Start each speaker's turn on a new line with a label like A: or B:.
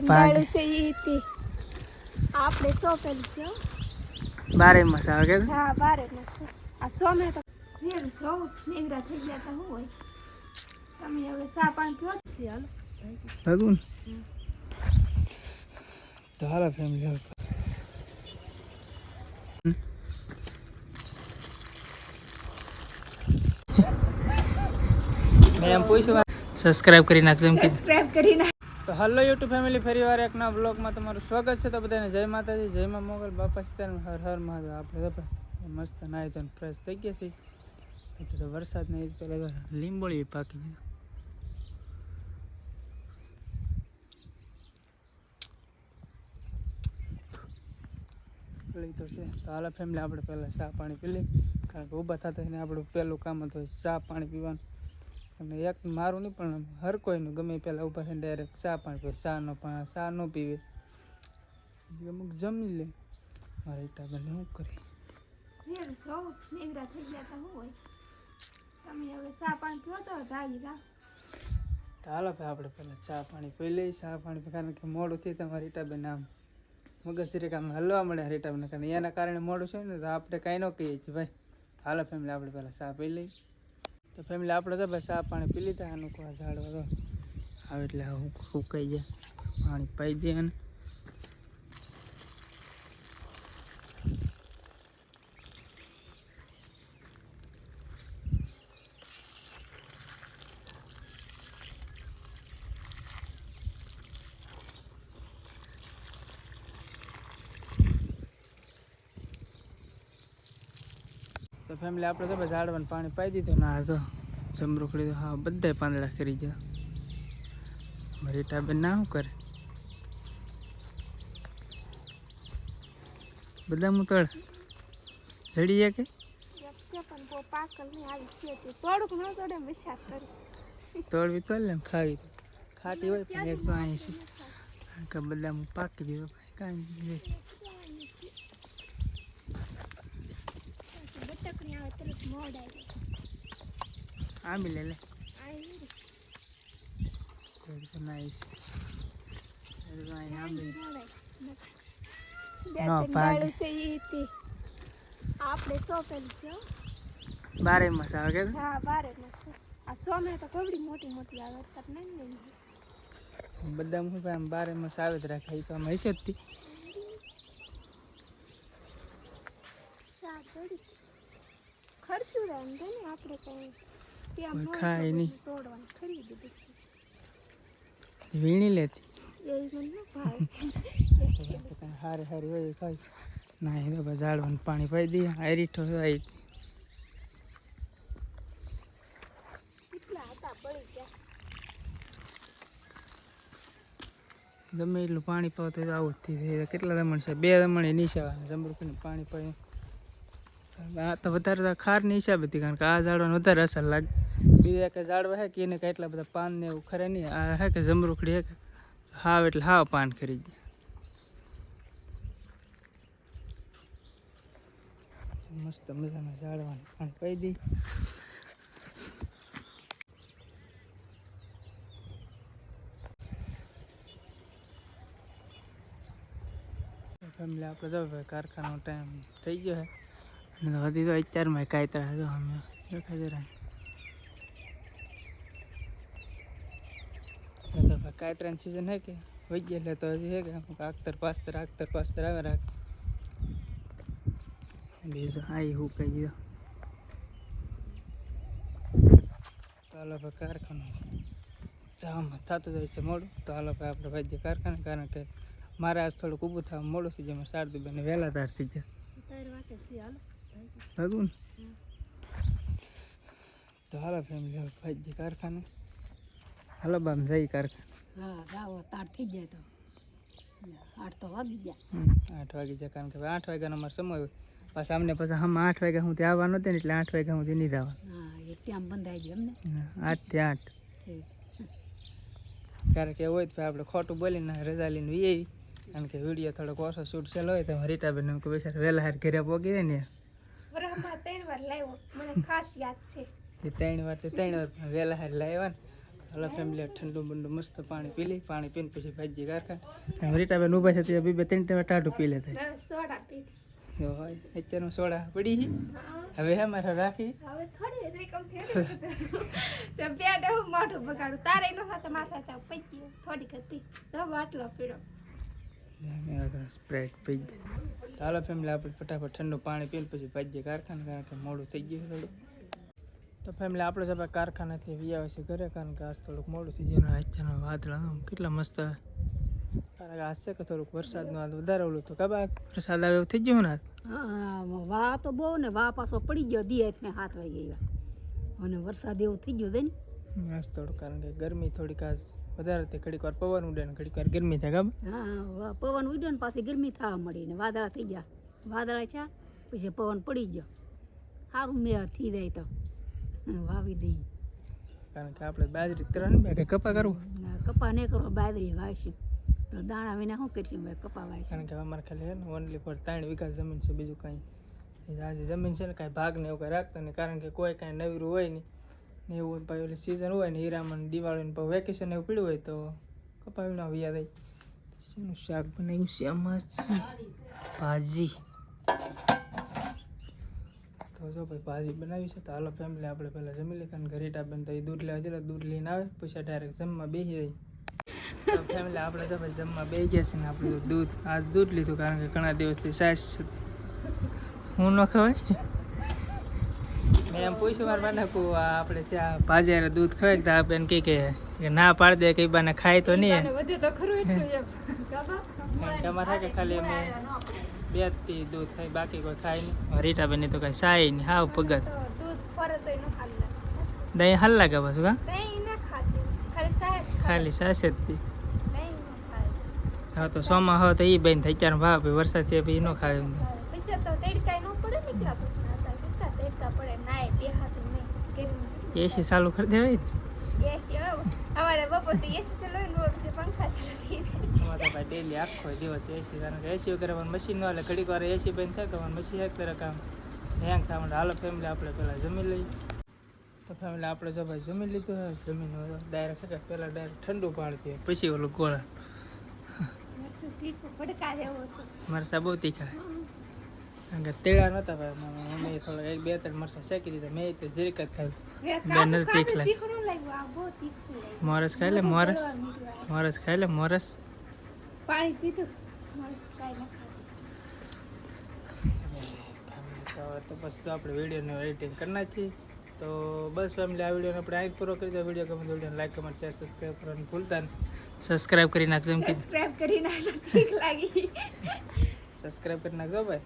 A: કંડાળું છે ઈ તે આપણે સોંપેલું છે હો.
B: 12 માસ આવે કે
A: હા 12 માસ છે. આ સોમે તો ફેર સૌ નીવરા થઈ ગયા તો શું હોય. તમે હવે સા પાણી પીવો છે હાલો
B: ભગુન તો હાલો ફેમિલી મેં એમ પૂછ્યું સબસ્ક્રાઇબ કરી નાખજો એમ કે
A: સબસ્ક્રાઇબ કરી નાખ.
B: તો હલો યુટ્યુબ ફેમિલી ફરીવાર એક નવા બ્લોગમાં તમારું સ્વાગત છે. તો બધાને જય માતાજી, જય માં મોગલ, બાપા સીતારામ, હર હર મહાદેવ. આપણે તો મસ્ત નાહી ધોઈને ફ્રેશ થઈ ગયા છીએ. પછી તો વરસાદ નહીં પહેલાં તો લીંબોળી પાકી ગઈ. તો છે તો હાલો ફેમિલી આપણે પહેલાં ચા પાણી પી લઈએ, કારણ કે ઊભા થતા ને આપણું પહેલું કામ હતું ચા પાણી પીવાનું. અને એક મારું નહીં પણ હર કોઈનું ગમે પહેલાં ઊભા થઈને ડાયરેક્ટ ચા પાણી પીવે. ચા ન પીવે અમુક જમી લે. મારે ઈટાબેન શું કરે
A: ફેર સૌ નીવરા થઈ ગયા તો શું હોય. તમે હવે સા પાણી પીવો તો ધારી રાખ.
B: તો હાલો ભાઈ આપણે પહેલાં ચા પાણી પી લઈએ. ચા પાણી કારણ કે મોડું થઈ તમારી ઈટાબેન આમ મગજ આમ હલવા મળે રીટાબેન, કારણ એના કારણે મોડું છે ને તો આપણે કાંઈ ન કહીએ છીએ ભાઈ. હાલો ફેમિલી આપણે પહેલાં ચા પી લઈએ. તો ફેમિલી આપણે તો ભાઈ ચા પાણી પી લીધા. આનું કોઈ ઝાડવા તો આવે એટલે સુકાઈ જાય, પાણી પાઈ દે. અને તો ફેમિલી આપણે તો ભાઈ ઝાડવાનું પાણી પાઈ દીધું ને આ તો જમરૂખડી તો હા બધા પાંદડા કરી ગયા. મારી ટાબેન ના શું કરે બધા મુતળ જડી જાય કે
A: પણ બહુ પાકલ નહીં આવી છે તે થોડુંક ન તોડે વિચાર કરી
B: તોડવી તો લે ખાવી તો ખાટી હોય પણ એક તો અહીં છે કે બધા પાકી દીધો ભાઈ કાંઈ નહીં.
A: બટકણી આવે તરત મોડ આવી
B: આંબી લે
A: આવી
B: નાઈસ આંબી
A: કંડાળું છે ઈ તે આપણે સોંપેલું છે હો.
B: 12 માસ આવે કે
A: હા 12 માસ છે. આ સોમે તો કવડી મોટી મોટી આવે તક નહીં
B: બધા હું ભાઈ આમ 12 માસ આવે જ રાખે. એ તો આમ હશે જ તી
A: ખર્ચું રહે ને આપણે કઈ ત્યાં
B: ખાય નહીં
A: તોડવાનું ખરીદી દીધું
B: વીણી લેતી
A: એ મને ભાવે
B: હારી હારી હોય ખાઈ ના. એ તો ભાઈ ઝાડવાનું પાણી પાઈ દઈએ. હારીઠો આવી
A: કેટલા હતા પડી ગયા.
B: ગમે એટલું પાણી પાવતો હોય તો આવું જ થઈ. કેટલા દમણ છે 2 દમણ નીચે જમરૂખીને પાણી પાઈ. આ તો વધારે તો ખારની હિસાબે હતી, કારણ કે આ ઝાડવાનું વધારે અસર લાગે. બીજા કે ઝાડવા હે કે એને કાંઈ એટલા બધા પાન ને એવું ખરે નહીં. આ હે કે જમરૂખડી હે કે હાવ એટલે હાવ પાન ખરી જાય. મસ્ત મજાના ઝાડવાનું પાણી પાઈ દઈ. ફેમિલી આપણે જો ભાઈ કારખાનો ટાઈમ થઈ ગયો છે અને હજી તો અત્યારમાં કાંઈ જો અમે દેખાય જરા કાંઈ સિઝન હે કે વહી ગયા એટલે તો હજી હે કે આખતર પાસ્તર આવે રાખ બીજું હા હું કહી દીધો. તો હાલો ભાઈ કારખાનો જવામાં થતું જાય છે મોડું. તો હાલો ભાઈ આપણે ભાઈ કારખાને, કારણ કે મારે આજ થોડુંક ઊભું થવા મોડું થઈ જાય. શારદીબેન વહેલા તાર થઈ જાય ભગુન. તો હાલો ફેમિલી હવે ભાઈ કારખાને. હાલો બામ જઈ કારખાને.
A: હા જાઓ તાર થઈ જાય તો 8 તો વાગી ગયા.
B: 8 વાગી જાય, કારણ કે 8 વાગ્યાનો અમારો સમય હોય. પાછા અમને પછી હમ 8 વાગ્યા હું ત્યાં આવવાનું હતું ને એટલે 8 વાગ્યા હું નહીં જવાનું.
A: હા એ ટાઈમ બંધાઈ ગયો એમને
B: 8 થી 8. ક્યારેક એવું હોય તો આપણે ખોટું બોલીને રજા લઈને વી આવી, કારણ કે વિડીયો થોડોક ઓછો શૂટ ચાલો હોય તો રીટાબેન કે બેસાડ વહેલા હાર ઘરે પોગી જાય ને.
A: 3 વાર લાવ્યો મને ખાસ યાદ છે.
B: 3 વાર વહેલા હાર લાવ્યા ને હાલો ફેમિલી ઠંડુ બંડુ મસ્ત પાણી પી લઈ, પાણી પીને પછી ભાજી કારખા રીટાબેન ઊભા છે ત્યાં બે ત્રણ તમે ટાઢું પી લેતા
A: સોડા પી
B: હોય અત્યારનું સોડા પડી હવે હે મારે રાખી
A: હવે થોડી રેકમ થયો તો બે દે હું મોઢું બગાડું તારે નો સાથે માથા તો પૈકી થોડી હતી તો બાટલો પીડો
B: સ્પ્રાઇટ પી જાય તો હાલો ફેમિલી આપણે ફટાફટ ઠંડુ પાણી પીને પછી ભાજીએ કારખાને, કારણ કે મોડું થઈ ગયું થોડું. તો ફેમિલી આપણે જ આપણે કારખાનાથી વી આવે છે ઘરે, કારણ કે આજ થોડુંક મોડું થઈ ગયું. અત્યારના વાદળા કેટલા મસ્ત, કારણ કે આજ છે કે થોડુંક વરસાદનું આજ વધારે ઓલું તો કબા વરસાદ આવે એવું થઈ ગયું ને.
C: હા વા તો બહુ ને વા પાછો પડી ગયો દી ને 7 વાગે ગયા અને વરસાદ એવું થઈ ગયો છે ને
B: આજ થોડું, કારણ કે ગરમી થોડીક આજ વધારે થઈ, ઘડીક વાર પવન ઉડે ને ઘડીક વાર ગરમી થાય ખબર.
C: હા પવન ઉડ્યો ને પાછી ગરમી થવા મળી ને વાદળા થઈ ગયા, વાદળા છે પછી પવન પડી ગયો, સારું મેં થઈ જાય તો વાવી દઈએ.
B: કારણ કે આપણે બાજરી કરવાની બે કે કપા કરવું,
C: કપા નહીં કરો બાજરી વાવીશું તો દાણા વિના શું કરશું ભાઈ, કપા વાવીશું.
B: કારણ કે અમારે ખાલી ને ઓનલી પર 3 વીઘા જમીન છે, બીજું કાંઈ આજે જમીન છે ને કાંઈ ભાગ ને એવું કાંઈ રાખતા નહીં, કારણ કે કોઈ કાંઈ નવીરું હોય નહીં ને એવું પછી ઓલી સિઝન હોય ને હીરામાં દિવાળીને પછી વેકેશન એવું પીડ્યું હોય તો કપા વિના વ્યા થાય. શેનું શાક બનાવ્યું છે આમાં? ભાજી. તો જો ભાઈ ભાજી બનાવી છે. તો હાલો ફેમિલી આપણે પહેલાં જમી લઈએ, કારણ કે રીટાબેન તો એ દૂધ લેવા જતા, દૂધ લઈને આવે પછી ડાયરેક્ટ જમવા બેસી જાય. તો ફેમિલી આપણે તો ભાઈ જમવા બેસી ગયા છે ને આપણે તો દૂધ આજ દૂધ લીધું, કારણ કે ઘણા દિવસથી સાસ હું ન ખવાય. મેં એમ પૂછ્યું મારા બાને આપણે ત્યાં ભાજી દૂધ ખવાય તો બેન કે ના પાડી દે, કઈ બાને ખાય તો નહીં.
A: વધે તો ખરું એટલું એમ
B: કારણ કે અમારે કે ખાલી અમે 2 થી દૂધ ખાઈ, બાકી કોઈ ખાય નહીં. રીટાબેન ની તો કઈ સાય નહીં, હાવ પગત
A: દૂધ ફરે તો એનો હાલ લાગે,
B: દહીં હાલ લાગે પાછું કા
A: દહીં ના ખાતી ખાલી સાહેબ
B: ખાલી સાસ જ હતી.
A: દહીં ન ખાય
B: હા તો સોમાં હવે તો એ બેન થઈ ચાર ભાવ વરસાદ થયા પછી ન ખાય એમ.
A: પછી તો તેડકાઈ ન પડે ને કેટલા કેટલા તેડકા પડે નાય બે હાથ નહીં કેમ
B: એસી ચાલુ કરી દેવાય ને.
A: એસી અમારે બપોર તો એસી છે લોઈ લોડ છે પંખા છે
B: અમારે તો ભાઈ ડેલી આખો દિવસ એસી, કારણ કે એસી વગર મશીન ન હાલે, ઘડીક વાર એસી બંધ થાય તો મશીન એક તરફ કામ હેંગ થવા માંડે. હાલો ફેમિલી આપણે પહેલાં જમી લઈએ. તો ફેમિલી આપણે જો ભાઈ જમી લીધું હોય, જમીન ડાયરેક્ટ કે પહેલાં ડાયરેક્ટ ઠંડુ પાણી પીએ પછી ઓલું ગોળા.
A: ભડકા જેવું હતું
B: મરચાં બહુ તીખા, કારણ કે તેડા નહોતા ભાઈ, મમ્મીએ થોડા 1-2-3 મરચાં શેકી દીધા, મેં તો જીરીક જ ખાઈ. બેન નથી તીખ લાગે.
A: તીખું લાગ્યું આ બહુ તીખું લાગ્યું.
B: મોરસ ખાઈ લે, મોરસ મોરસ ખાઈ લે, મોરસ.
A: પાણી પીધું મસ્ત કાંઈ ના ખાધું.
B: તો બસ તો આપણે વિડીયોનું એડિટિંગ કરી નાખીએ. તો બસ ફેમિલી આ વિડીયોને આપણે અહીં પૂરો કરી દો. વિડીયો ગમે તો વિડીયોને લાઈક કમેન્ટ શેર સબસ્ક્રાઈબ કરવાનું ભૂલતા નહીં. સબસ્ક્રાઈબ કરી નાખજો એમ કે
A: સબસ્ક્રાઇબ કરી નાખો, ઠીક લાગી.
B: સબસ્ક્રાઈબ કરી નાખજો ભાઈ.